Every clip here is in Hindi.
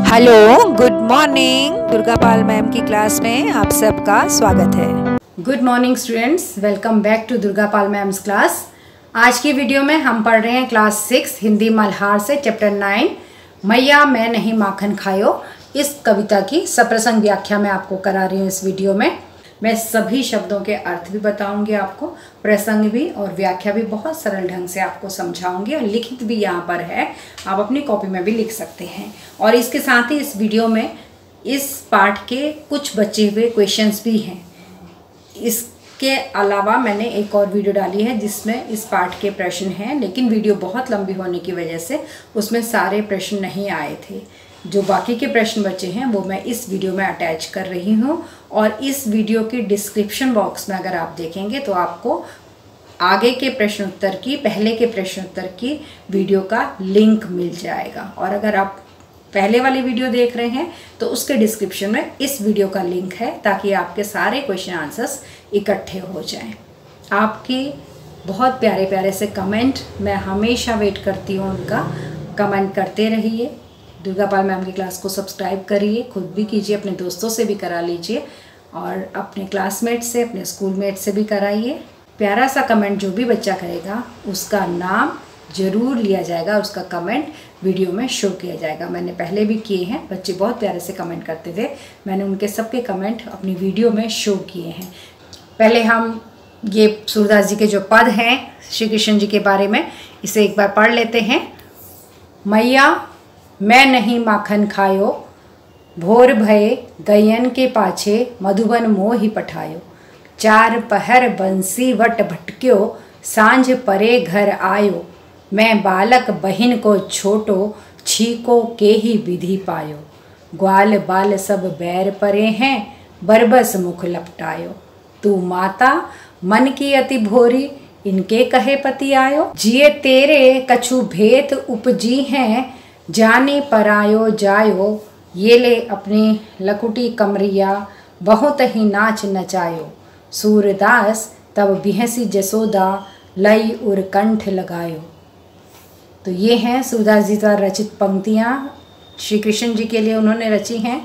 Hello, good morning. Durga Pal ma'am की क्लास में आप सबका स्वागत है। Good morning students, welcome back to Durga Pal ma'am's class. आज की वीडियो में हम पढ़ रहे हैं क्लास 6 हिंदी मल्हार से चैप्टर 9 मैया मैं नहीं माखन खायो। इस कविता की सप्रसंग व्याख्या मैं आपको करा रही हूँ। इस वीडियो में मैं सभी शब्दों के अर्थ भी बताऊंगी, आपको प्रसंग भी और व्याख्या भी बहुत सरल ढंग से आपको समझाऊंगी और लिखित भी यहाँ पर है, आप अपनी कॉपी में भी लिख सकते हैं। और इसके साथ ही इस वीडियो में इस पाठ के कुछ बचे हुए क्वेश्चंस भी हैं। इसके अलावा मैंने एक और वीडियो डाली है जिसमें इस पाठ के प्रश्न हैं, लेकिन वीडियो बहुत लंबी होने की वजह से उसमें सारे प्रश्न नहीं आए थे। जो बाकी के प्रश्न बचे हैं वो मैं इस वीडियो में अटैच कर रही हूँ और इस वीडियो के डिस्क्रिप्शन बॉक्स में अगर आप देखेंगे तो आपको आगे के प्रश्नोत्तर की, पहले के प्रश्नोत्तर की वीडियो का लिंक मिल जाएगा। और अगर आप पहले वाली वीडियो देख रहे हैं तो उसके डिस्क्रिप्शन में इस वीडियो का लिंक है, ताकि आपके सारे क्वेश्चन आंसर्स इकट्ठे हो जाएं। आपके बहुत प्यारे प्यारे से कमेंट मैं हमेशा वेट करती हूँ, उनका कमेंट करते रहिए। दुर्गा पाल मैम की क्लास को सब्सक्राइब करिए, खुद भी कीजिए, अपने दोस्तों से भी करा लीजिए और अपने क्लासमेट से, अपने स्कूलमेट से भी कराइए। प्यारा सा कमेंट जो भी बच्चा करेगा उसका नाम ज़रूर लिया जाएगा, उसका कमेंट वीडियो में शो किया जाएगा। मैंने पहले भी किए हैं, बच्चे बहुत प्यारे से कमेंट करते थे, मैंने उनके सबके कमेंट अपनी वीडियो में शो किए हैं। पहले हम ये सूरदास जी के जो पद हैं श्री कृष्ण जी के बारे में, इसे एक बार पढ़ लेते हैं। मैया मैं नहीं माखन खायो, भोर भये गयन के पाछे मधुबन मोहि पठायो। चार पहर बंसी वट भटक्यो, सांझ परे घर आयो। मैं बालक बहिन को छोटो, छीको के ही विधि पायो। ग्वाल बाल सब बैर परे हैं, बरबस मुख लपटायो। तू माता मन की अति भोरी, इनके कहे पति आयो। जिए तेरे कछु भेद उपजी हैं, जाने परायो जायो। ये ले अपनी लकुटी कमरिया, बहुत ही नाच नचायो। सूरदास तब बिहसी जसोदा, लई उर कंठ लगायो। तो ये हैं सूरदास जी द्वारा रचित पंक्तियाँ, श्री कृष्ण जी के लिए उन्होंने रची हैं।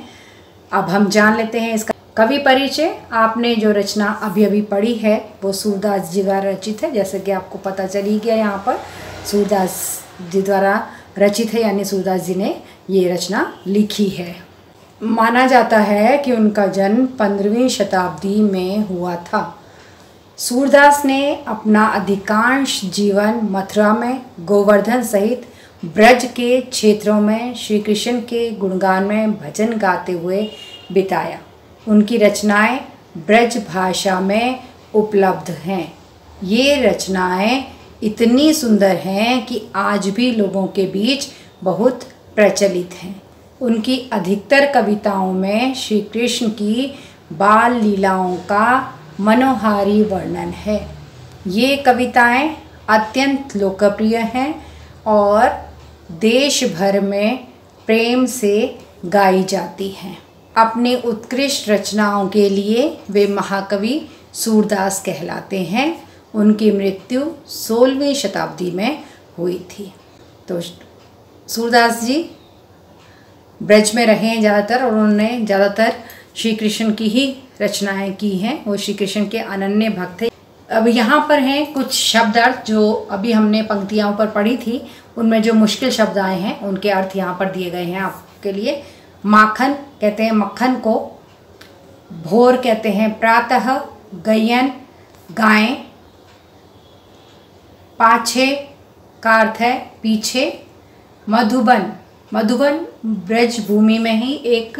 अब हम जान लेते हैं इसका कवि परिचय। आपने जो रचना अभी अभी पढ़ी है वो सूरदास जी द्वारा रचित है, जैसे कि आपको पता चल ही गया, यहाँ पर सूरदास जी द्वारा रचित है, यानी सूरदास जी ने ये रचना लिखी है। माना जाता है कि उनका जन्म 15वीं शताब्दी में हुआ था। सूरदास ने अपना अधिकांश जीवन मथुरा में गोवर्धन सहित ब्रज के क्षेत्रों में श्री कृष्ण के गुणगान में भजन गाते हुए बिताया। उनकी रचनाएं ब्रज भाषा में उपलब्ध हैं। ये रचनाएं इतनी सुंदर हैं कि आज भी लोगों के बीच बहुत प्रचलित हैं। उनकी अधिकतर कविताओं में श्री कृष्ण की बाल लीलाओं का मनोहारी वर्णन है। ये कविताएं अत्यंत लोकप्रिय हैं और देश भर में प्रेम से गाई जाती हैं। अपनी उत्कृष्ट रचनाओं के लिए वे महाकवि सूरदास कहलाते हैं। उनकी मृत्यु 16वीं शताब्दी में हुई थी। तो सूरदास जी ब्रज में रहे हैं ज़्यादातर और उन्होंने ज़्यादातर श्री कृष्ण की ही रचनाएं की हैं। वो श्री कृष्ण के अनन्य भक्त थे। अब यहाँ पर हैं कुछ शब्द अर्थ जो अभी हमने पंक्तियों पर पढ़ी थी, उनमें जो मुश्किल शब्द आए हैं उनके अर्थ यहाँ पर दिए गए हैं आपके लिए। माखन कहते हैं मक्खन को, भोर कहते हैं प्रातः, गयन गाय, पाछे का अर्थ है पीछे, मधुबन, मधुबन ब्रज भूमि में ही एक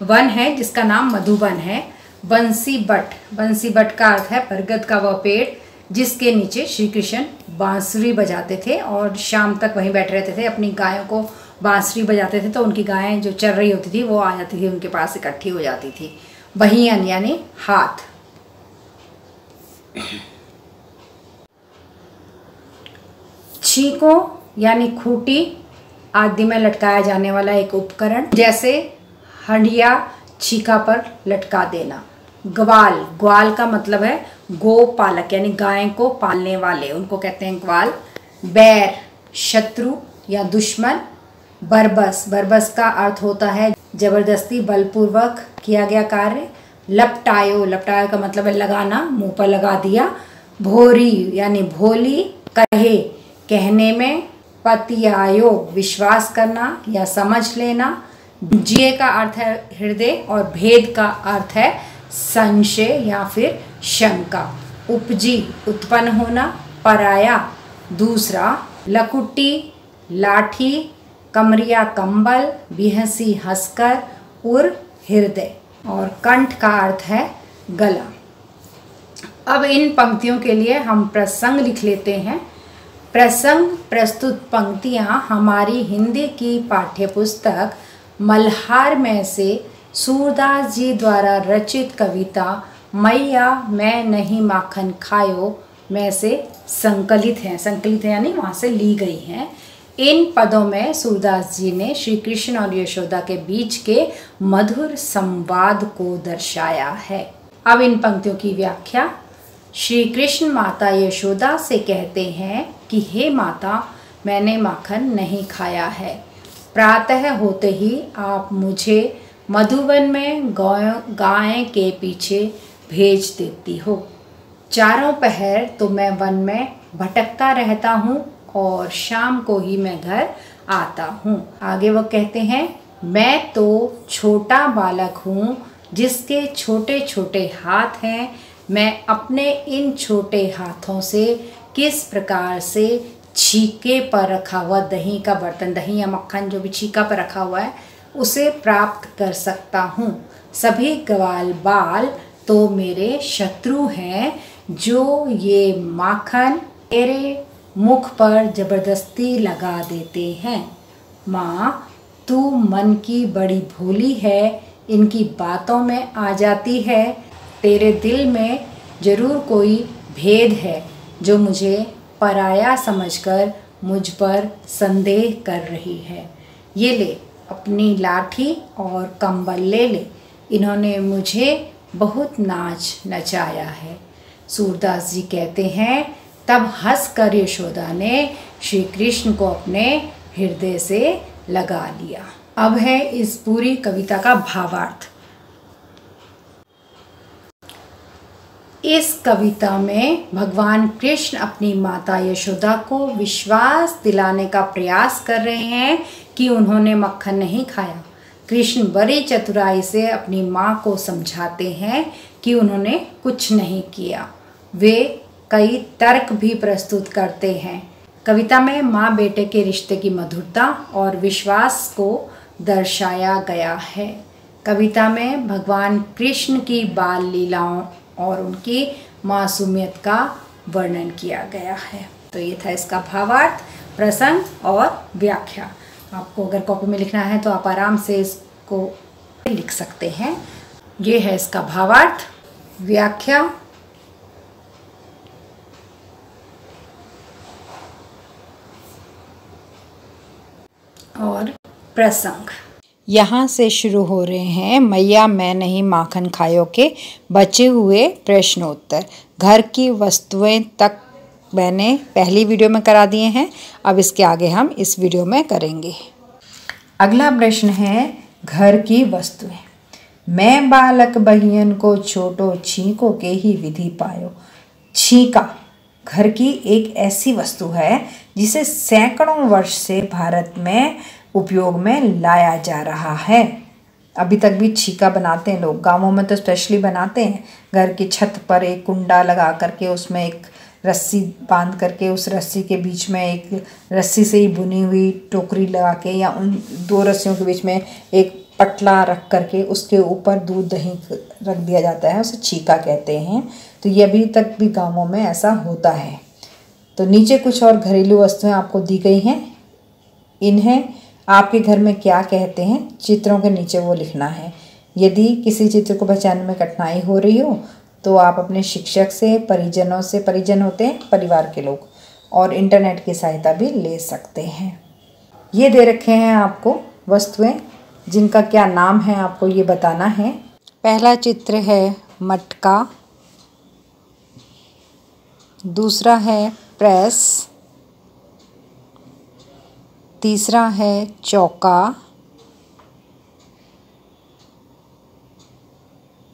वन है जिसका नाम मधुबन है। बंसी बट, बंसी बट का अर्थ है बरगद का वह पेड़ जिसके नीचे श्री कृष्ण बांसुरी बजाते थे और शाम तक वहीं बैठे रहते थे, अपनी गायों को बांसुरी बजाते थे तो उनकी गायें जो चल रही होती थी वो आ जाती थी, उनके पास इकट्ठी हो जाती थी। बहियन यानी हाथ। छीको यानी खूंटी आदि में लटकाया जाने वाला एक उपकरण, जैसे हंडिया छीका पर लटका देना। ग्वाल, ग्वाल का मतलब है गो पालक यानी गाय को पालने वाले, उनको कहते हैं ग्वाल। बैर शत्रु या दुश्मन। बरबस, बरबस का अर्थ होता है जबरदस्ती बलपूर्वक किया गया कार्य। लपटायो, लपटायो का मतलब है लगाना, मुंह पर लगा दिया। भोरी यानी भोली, कहे, कहने में। पतियायो, विश्वास करना या समझ लेना। जिए का अर्थ है हृदय और भेद का अर्थ है संशय या फिर शंका। उपजी, उत्पन्न होना। पराया, दूसरा। लकुटी, लाठी। कमरिया, कंबल। बिहसी, हंसकर। उर, हृदय। और कंठ का अर्थ है गला। अब इन पंक्तियों के लिए हम प्रसंग लिख लेते हैं। प्रसंग प्रस्तुत पंक्तियाँ हमारी हिंदी की पाठ्यपुस्तक मल्हार में से सूरदास जी द्वारा रचित कविता मैया मैं नहीं माखन खायो में से संकलित हैं। संकलित है यानी वहाँ से ली गई हैं। इन पदों में सूरदास जी ने श्री कृष्ण और यशोदा के बीच के मधुर संवाद को दर्शाया है। अब इन पंक्तियों की व्याख्या। श्री कृष्ण माता यशोदा से कहते हैं कि हे माता, मैंने माखन नहीं खाया है। प्रातः होते ही आप मुझे मधुवन में गाय के पीछे भेज देती हो। चारों पहर तो मैं वन में भटकता रहता हूँ और शाम को ही मैं घर आता हूँ। आगे वो कहते हैं, मैं तो छोटा बालक हूँ जिसके छोटे छोटे हाथ हैं। मैं अपने इन छोटे हाथों से किस प्रकार से छीके पर रखा हुआ दही का बर्तन, दही या मक्खन जो भी छीका पर रखा हुआ है, उसे प्राप्त कर सकता हूँ। सभी ग्वाल बाल तो मेरे शत्रु हैं जो ये माखन मेरे मुख पर जबरदस्ती लगा देते हैं। माँ, तू मन की बड़ी भोली है, इनकी बातों में आ जाती है। तेरे दिल में जरूर कोई भेद है जो मुझे पराया समझकर मुझ पर संदेह कर रही है। ये ले अपनी लाठी और कंबल ले ले, इन्होंने मुझे बहुत नाच नचाया है। सूरदास जी कहते हैं, तब हंसकर यशोदा ने श्री कृष्ण को अपने हृदय से लगा लिया। अब है इस पूरी कविता का भावार्थ। इस कविता में भगवान कृष्ण अपनी माता यशोदा को विश्वास दिलाने का प्रयास कर रहे हैं कि उन्होंने मक्खन नहीं खाया। कृष्ण बड़ी चतुराई से अपनी माँ को समझाते हैं कि उन्होंने कुछ नहीं किया। वे कई तर्क भी प्रस्तुत करते हैं। कविता में माँ बेटे के रिश्ते की मधुरता और विश्वास को दर्शाया गया है। कविता में भगवान कृष्ण की बाल लीलाओं और उनकी मासूमियत का वर्णन किया गया है। तो ये था इसका भावार्थ, प्रसंग और व्याख्या। आपको अगर कॉपी में लिखना है तो आप आराम से इसको लिख सकते हैं। ये है इसका भावार्थ, व्याख्या और प्रसंग। यहाँ से शुरू हो रहे हैं मैया मैं नहीं माखन खायो के बचे हुए प्रश्नोत्तर। घर की वस्तुएं तक मैंने पहली वीडियो में करा दिए हैं, अब इसके आगे हम इस वीडियो में करेंगे। अगला प्रश्न है घर की वस्तुएं। मैं बालक बहियन को छोटो छींको के ही विधि पायो। छींका घर की एक ऐसी वस्तु है जिसे सैकड़ों वर्ष से भारत में उपयोग में लाया जा रहा है। अभी तक भी छीका बनाते हैं लोग, गांवों में तो स्पेशली बनाते हैं। घर की छत पर एक कुंडा लगा करके उसमें एक रस्सी बांध करके उस रस्सी के बीच में एक रस्सी से ही बुनी हुई टोकरी लगा के या उन दो रस्सियों के बीच में एक पटला रख करके उसके ऊपर दूध दही रख दिया जाता है, उसे छीका कहते हैं। तो ये अभी तक भी गांवों में ऐसा होता है। तो नीचे कुछ और घरेलू वस्तुएं आपको दी गई हैं। इन्हें आपके घर में क्या कहते हैं, चित्रों के नीचे वो लिखना है। यदि किसी चित्र को पहचानने में कठिनाई हो रही हो तो आप अपने शिक्षक से, परिजनों से, परिजन होते हैं परिवार के लोग, और इंटरनेट की सहायता भी ले सकते हैं। ये दे रखे हैं आपको वस्तुएं जिनका क्या नाम है आपको ये बताना है। पहला चित्र है मटका, दूसरा है प्रेस, तीसरा है चौका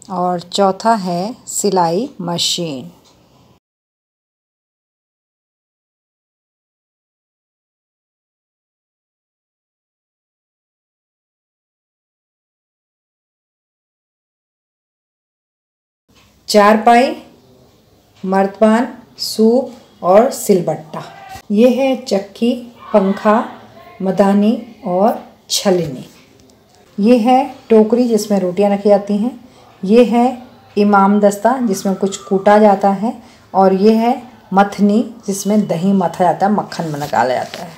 और चौथा है सिलाई मशीन। चारपाई, मर्तबान, सूप और सिलबट्टा। ये है चक्की, पंखा, मदानी और छलनी। ये है टोकरी जिसमें रोटियां रखी जाती हैं। ये है इमाम दस्ता जिसमें कुछ कूटा जाता है। और ये है मथनी जिसमें दही मथा जाता है, मक्खन निकाला जाता है।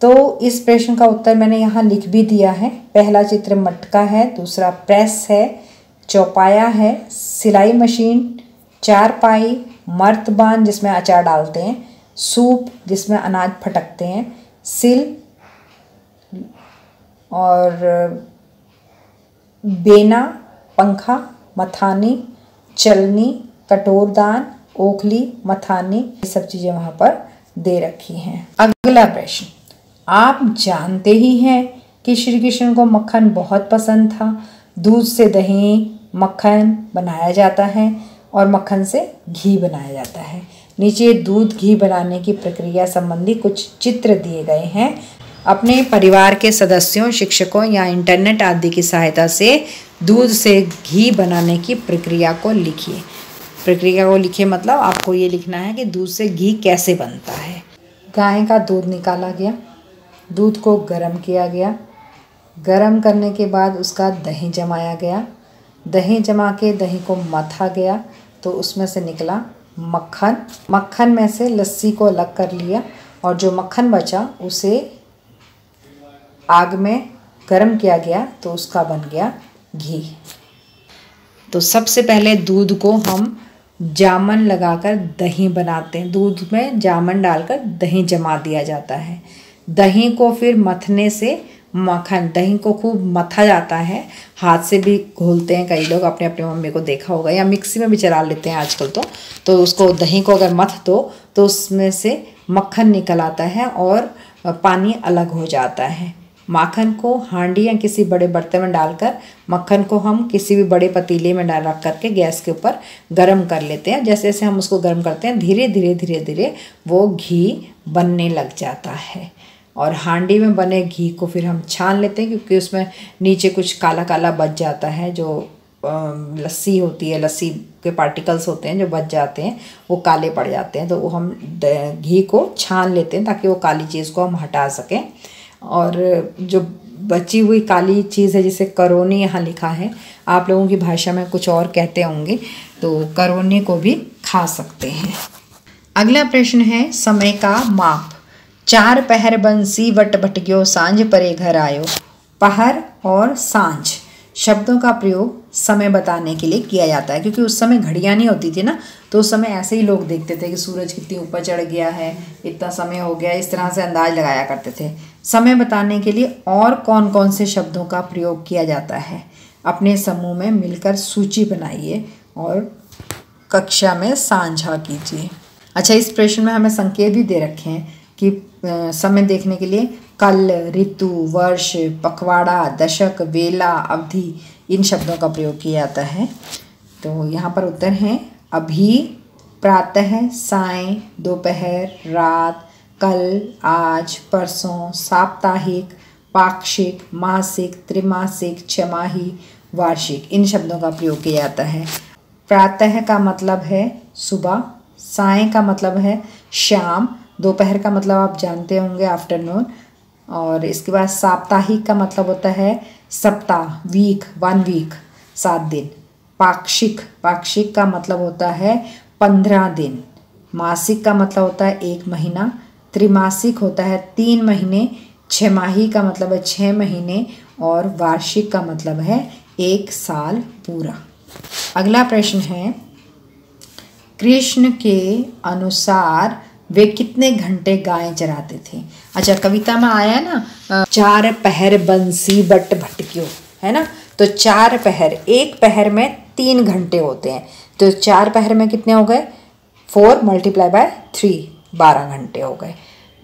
तो इस प्रश्न का उत्तर मैंने यहाँ लिख भी दिया है। पहला चित्र मटका है, दूसरा प्रेस है, चौपाया है, सिलाई मशीन, चारपाई, मर्तबान जिसमें अचार डालते हैं, सूप जिसमें अनाज फटकते हैं, सिल और बेना, पंखा, मथानी, चलनी, कटोरदान, ओखली, मथानी, ये सब चीज़ें वहाँ पर दे रखी हैं। अगला प्रश्न, आप जानते ही हैं कि श्री कृष्ण को मक्खन बहुत पसंद था। दूध से दही, मक्खन बनाया जाता है और मक्खन से घी बनाया जाता है। नीचे दूध घी बनाने की प्रक्रिया संबंधी कुछ चित्र दिए गए हैं। अपने परिवार के सदस्यों, शिक्षकों या इंटरनेट आदि की सहायता से दूध से घी बनाने की प्रक्रिया को लिखिए। प्रक्रिया को लिखिए मतलब आपको ये लिखना है कि दूध से घी कैसे बनता है। गाय का दूध निकाला गया, दूध को गर्म किया गया, गर्म करने के बाद उसका दही जमाया गया, दही जमा के दही को मथा गया तो उसमें से निकला मक्खन। मक्खन में से लस्सी को अलग कर लिया और जो मक्खन बचा उसे आग में गर्म किया गया तो उसका बन गया घी। तो सबसे पहले दूध को हम जामन लगाकर दही बनाते हैं। दूध में जामन डालकर दही जमा दिया जाता है। दही को फिर मथने से मक्खन, दही को खूब मथा जाता है। हाथ से भी घोलते हैं कई लोग, अपने अपने मम्मी को देखा होगा, या मिक्सी में भी चला लेते हैं आजकल। तो उसको दही को अगर मथ दो तो उसमें से मक्खन निकल आता है और पानी अलग हो जाता है। माखन को हांडी या किसी बड़े बर्तन में डालकर मक्खन को हम किसी भी बड़े पतीले में डाल रख करके गैस के ऊपर गर्म कर लेते हैं। जैसे जैसे हम उसको गर्म करते हैं धीरे धीरे धीरे धीरे वो घी बनने लग जाता है। और हांडी में बने घी को फिर हम छान लेते हैं क्योंकि उसमें नीचे कुछ काला काला बच जाता है। जो लस्सी होती है, लस्सी के पार्टिकल्स होते हैं जो बच जाते हैं, वो काले पड़ जाते हैं। तो वो हम घी को छान लेते हैं ताकि वो काली चीज़ को हम हटा सकें। और जो बची हुई काली चीज़ है जिसे करोनी यहाँ लिखा है, आप लोगों की भाषा में कुछ और कहते होंगे, तो करोनी को भी खा सकते हैं। अगला प्रश्न है समय का माप। 4 पहर बंसी वट भटक्यो सांझ परे घर आयो। पहर और सांझ शब्दों का प्रयोग समय बताने के लिए किया जाता है क्योंकि उस समय घड़ियाँ नहीं होती थी ना, तो उस समय ऐसे ही लोग देखते थे कि सूरज कितनी ऊपर चढ़ गया है, इतना समय हो गया, इस तरह से अंदाज लगाया करते थे। समय बताने के लिए और कौन कौन से शब्दों का प्रयोग किया जाता है, अपने समूह में मिलकर सूची बनाइए और कक्षा में साझा कीजिए। अच्छा, इस प्रश्न में हमें संकेत भी दे रखे हैं कि समय देखने के लिए कल, ऋतु, वर्ष, पखवाड़ा, दशक, वेला, अवधि, इन शब्दों का प्रयोग किया जाता है। तो यहाँ पर उत्तर हैं अभी, प्रातः, सायं, दोपहर, रात, कल, आज, परसों, साप्ताहिक, पाक्षिक, मासिक, त्रिमासिक, छमाही, वार्षिक, इन शब्दों का प्रयोग किया जाता है। प्रातः का मतलब है सुबह, सायं का मतलब है शाम, दोपहर का मतलब आप जानते होंगे आफ्टरनून, और इसके बाद साप्ताहिक का मतलब होता है सप्ताह, वीक, 1 वीक, 7 दिन। पाक्षिक, पाक्षिक का मतलब होता है 15 दिन। मासिक का मतलब होता है 1 महीना। त्रिमासिक होता है 3 महीने। छमाही का मतलब है 6 महीने। और वार्षिक का मतलब है 1 साल पूरा। अगला प्रश्न है कृष्ण के अनुसार वे कितने घंटे गाय चराते थे। अच्छा, कविता में आया है ना 4 पहर बंसी बट भटक्यो, है ना, तो 4 पहर, एक पहर में 3 घंटे होते हैं, तो 4 पहर में कितने हो गए, 4 × 3, 12 घंटे हो गए।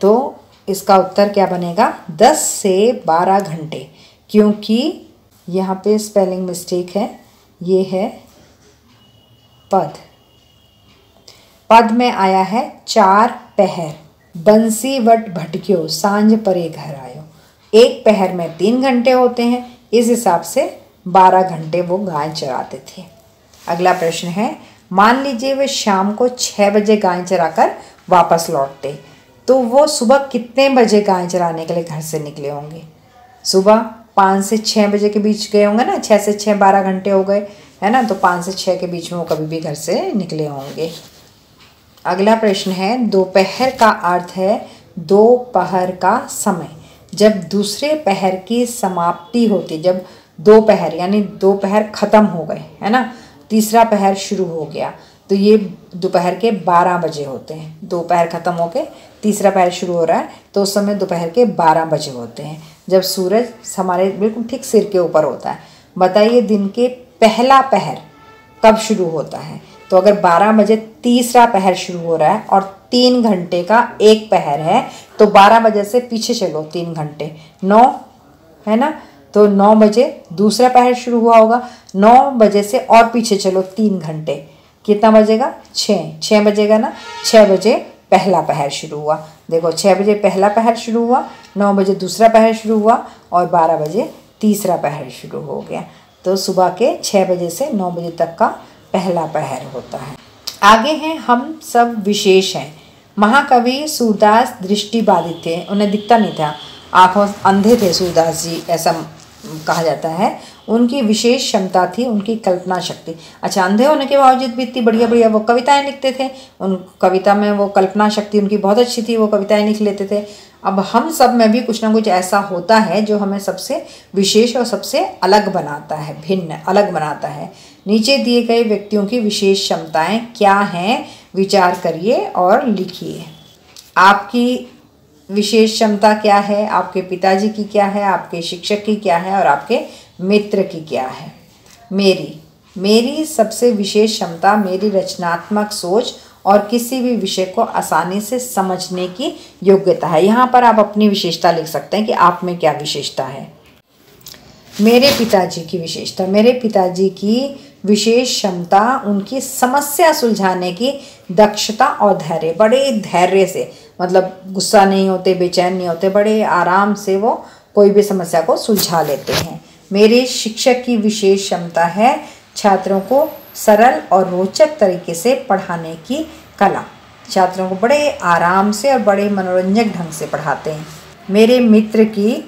तो इसका उत्तर क्या बनेगा? 10 से 12 घंटे, क्योंकि यहाँ पे स्पेलिंग मिस्टेक है। ये है पद, पद में आया है 4 पहर, बंसी वट भटक्यो सांझ परे घर आयो। एक पहर में 3 घंटे होते हैं, इस हिसाब से 12 घंटे वो गाय चराते थे। अगला प्रश्न है, मान लीजिए वे शाम को 6 बजे गाय चराकर वापस लौटते, तो वो सुबह कितने बजे गाय चराने के लिए घर से निकले होंगे? सुबह 5 से 6 बजे के बीच गए होंगे ना, 6 से 6 12 घंटे हो गए, है ना, तो 5 से 6 के बीच में वो कभी भी घर से निकले होंगे। अगला प्रश्न है, दोपहर का अर्थ है दोपहर का समय। जब दूसरे पहर की समाप्ति होती, जब दोपहर यानी दोपहर खत्म हो गए, है ना, तीसरा पहर शुरू हो गया, तो ये दोपहर के 12 बजे होते हैं। दोपहर खत्म होके तीसरा पहर शुरू हो रहा है, तो उस समय दोपहर के 12 बजे होते हैं, जब सूरज हमारे बिल्कुल ठीक सिर के ऊपर होता है। बताइए दिन के पहला पहर कब शुरू होता है? तो अगर 12 बजे तीसरा पहर शुरू हो रहा है और 3 घंटे का एक पहर है, तो 12 बजे से पीछे चलो 3 घंटे, 9 है ना, तो 9 बजे दूसरा पहर शुरू हुआ होगा, 9 बजे से और पीछे चलो 3 घंटे, कितना बजेगा? 6 बजेगा ना, 6 बजे पहला पहर शुरू हुआ। देखो 6 बजे पहला पहर शुरू हुआ, 9 बजे दूसरा पहर शुरू हुआ और 12 बजे तीसरा पहर शुरू हो गया। तो सुबह के 6 बजे से 9 बजे तक का पहला पहर होता है। आगे हैं हम सब विशेष हैं। महाकवि सूरदास दृष्टिबाधित थे, उन्हें दिखता नहीं था, आंखों अंधे थे सूरदास जी, ऐसा कहा जाता है। उनकी विशेष क्षमता थी उनकी कल्पना शक्ति। अच्छा, अंधे होने के बावजूद भी इतनी बढ़िया बढ़िया वो कविताएं लिखते थे। उन कविता में वो कल्पना शक्ति उनकी बहुत अच्छी थी, वो कविताएं लिख लेते थे। अब हम सब में भी कुछ ना कुछ ऐसा होता है जो हमें सबसे विशेष और सबसे अलग बनाता है, भिन्न अलग बनाता है। नीचे दिए गए व्यक्तियों की विशेष क्षमताएं क्या हैं, विचार करिए और लिखिए। आपकी विशेष क्षमता क्या है, आपके पिताजी की क्या है, आपके शिक्षक की क्या है और आपके मित्र की क्या है। मेरी सबसे विशेष क्षमता मेरी रचनात्मक सोच और किसी भी विषय को आसानी से समझने की योग्यता है। यहाँ पर आप अपनी विशेषता लिख सकते हैं कि आप में क्या विशेषता है। मेरे पिताजी की विशेषता, मेरे पिताजी की विशेष क्षमता उनकी समस्या सुलझाने की दक्षता और धैर्य। बड़े धैर्य से, मतलब गुस्सा नहीं होते, बेचैन नहीं होते, बड़े आराम से वो कोई भी समस्या को सुलझा लेते हैं। मेरे शिक्षक की विशेष क्षमता है छात्रों को सरल और रोचक तरीके से पढ़ाने की कला। छात्रों को बड़े आराम से और बड़े मनोरंजक ढंग से पढ़ाते हैं। मेरे मित्र की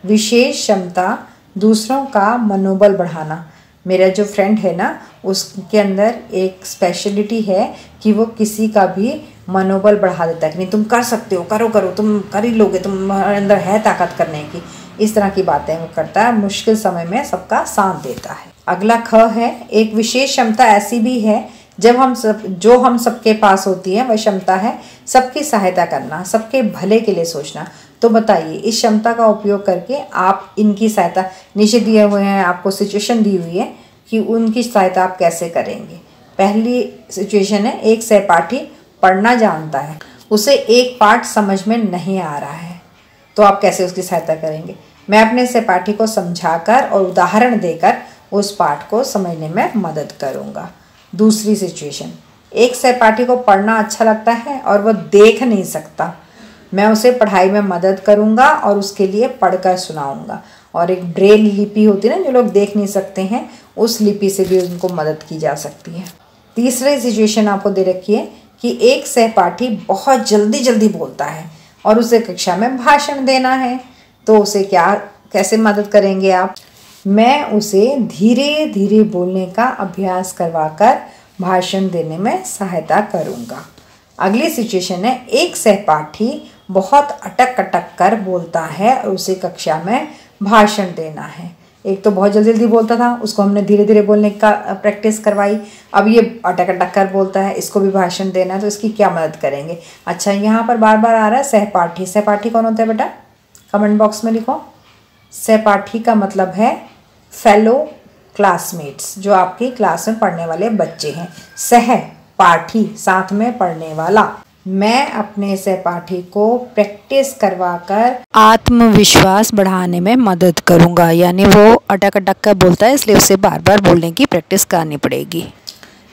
विशेष क्षमता दूसरों का मनोबल बढ़ाना। मेरा जो फ्रेंड है ना, उसके अंदर एक स्पेशलिटी है कि वो किसी का भी मनोबल बढ़ा देता है कि नहीं तुम कर सकते हो, करो करो, तुम कर ही लोगे, तुम्हारे अंदर है ताकत करने की। इस तरह की बातें वो करता है, मुश्किल समय में सबका साथ देता है। अगला ख है, एक विशेष क्षमता ऐसी भी है जब हम सबके पास होती है, वह क्षमता है सबकी सहायता करना, सबके भले के लिए सोचना। तो बताइए इस क्षमता का उपयोग करके आप इनकी सहायता, नीचे दिए हुए हैं आपको सिचुएशन दी हुई है कि उनकी सहायता आप कैसे करेंगे। पहली सिचुएशन है, एक सहपाठी पढ़ना जानता है, उसे एक पाठ समझ में नहीं आ रहा है, तो आप कैसे उसकी सहायता करेंगे। मैं अपने सहपाठी को समझाकर और उदाहरण देकर उस पाठ को समझने में मदद करूँगा। दूसरी सिचुएशन, एक सहपाठी को पढ़ना अच्छा लगता है और वह देख नहीं सकता, मैं उसे पढ़ाई में मदद करूँगा और उसके लिए पढ़कर सुनाऊँगा। और एक ब्रेल लिपि होती है ना, जो लोग देख नहीं सकते हैं, उस लिपि से भी उनको मदद की जा सकती है। तीसरी सिचुएशन आपको दे रखी है कि एक सहपाठी बहुत जल्दी जल्दी बोलता है और उसे कक्षा में भाषण देना है, तो उसे कैसे मदद करेंगे आप। मैं उसे धीरे धीरे बोलने का अभ्यास करवाकर भाषण देने में सहायता करूँगा। अगली सिचुएशन है, एक सहपाठी बहुत अटक अटक कर बोलता है और उसे कक्षा में भाषण देना है। एक तो बहुत जल्दी जल्दी बोलता था, उसको हमने धीरे धीरे बोलने का प्रैक्टिस करवाई। अब ये अटक अटक कर बोलता है, इसको भी भाषण देना है, तो इसकी क्या मदद करेंगे। अच्छा, यहाँ पर बार बार आ रहा है सहपाठी। सहपाठी कौन होता है बेटा, कमेंट बॉक्स में लिखो। सहपाठी का मतलब है फेलो क्लासमेट्स, जो आपकी क्लास में पढ़ने वाले बच्चे हैं। सहपाठी साथ में पढ़ने वाला। मैं अपने सहपाठी को प्रैक्टिस करवाकर आत्मविश्वास बढ़ाने में मदद करूंगा। यानी वो अटक अटक कर बोलता है, इसलिए उसे बार बार बोलने की प्रैक्टिस करनी पड़ेगी।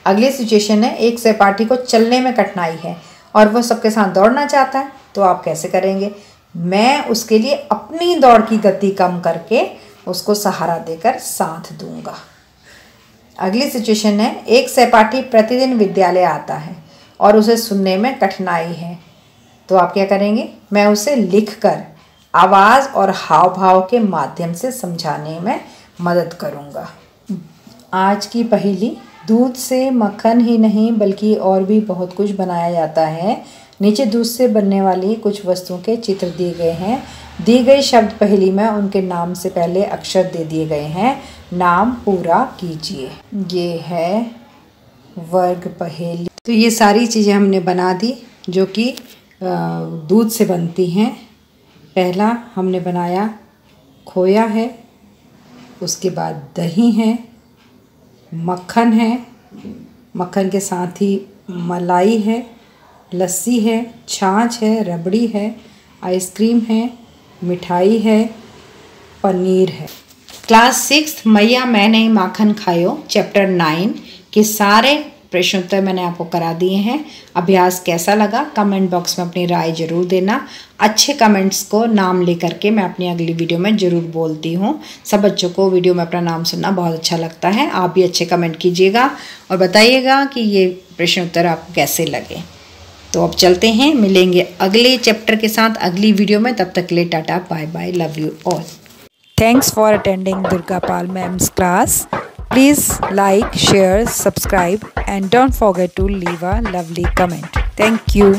अगली सिचुएशन है, एक सहपाठी को चलने में कठिनाई है और वो सबके साथ दौड़ना चाहता है, तो आप कैसे करेंगे? मैं उसके लिए अपनी दौड़ की गति कम करके उसको सहारा देकर साथ दूंगा। अगली सिचुएशन है, एक सहपाठी प्रतिदिन विद्यालय आता है और उसे सुनने में कठिनाई है, तो आप क्या करेंगे? मैं उसे लिखकर आवाज़ और हाव भाव के माध्यम से समझाने में मदद करूंगा। आज की पहेली, दूध से मक्खन ही नहीं बल्कि और भी बहुत कुछ बनाया जाता है। नीचे दूध से बनने वाली कुछ वस्तुओं के चित्र दिए गए हैं। दी गई शब्द पहेली में उनके नाम से पहले अक्षर दे दिए गए हैं। नाम पूरा कीजिए। ये है वर्ग पहेली। तो ये सारी चीज़ें हमने बना दी जो कि दूध से बनती हैं। पहला हमने बनाया खोया है, उसके बाद दही है, मक्खन है, मक्खन के साथ ही मलाई है, लस्सी है, छाछ है, रबड़ी है, आइसक्रीम है, मिठाई है, पनीर है। क्लास 6 मैया मैं नहीं माखन खायो चैप्टर 9 के सारे प्रश्नोत्तर मैंने आपको करा दिए हैं। अभ्यास कैसा लगा कमेंट बॉक्स में अपनी राय जरूर देना। अच्छे कमेंट्स को नाम लेकर के मैं अपनी अगली वीडियो में ज़रूर बोलती हूँ। सब बच्चों को वीडियो में अपना नाम सुनना बहुत अच्छा लगता है। आप भी अच्छे कमेंट कीजिएगा और बताइएगा कि ये प्रश्नोत्तर आपको कैसे लगे। तो अब चलते हैं, मिलेंगे अगले चैप्टर के साथ अगली वीडियो में। तब तक के लिए tata bye bye, love you all. Thanks for attending Durga Pal Ma'am's class. Please like, share, subscribe and don't forget to leave a lovely comment. Thank you.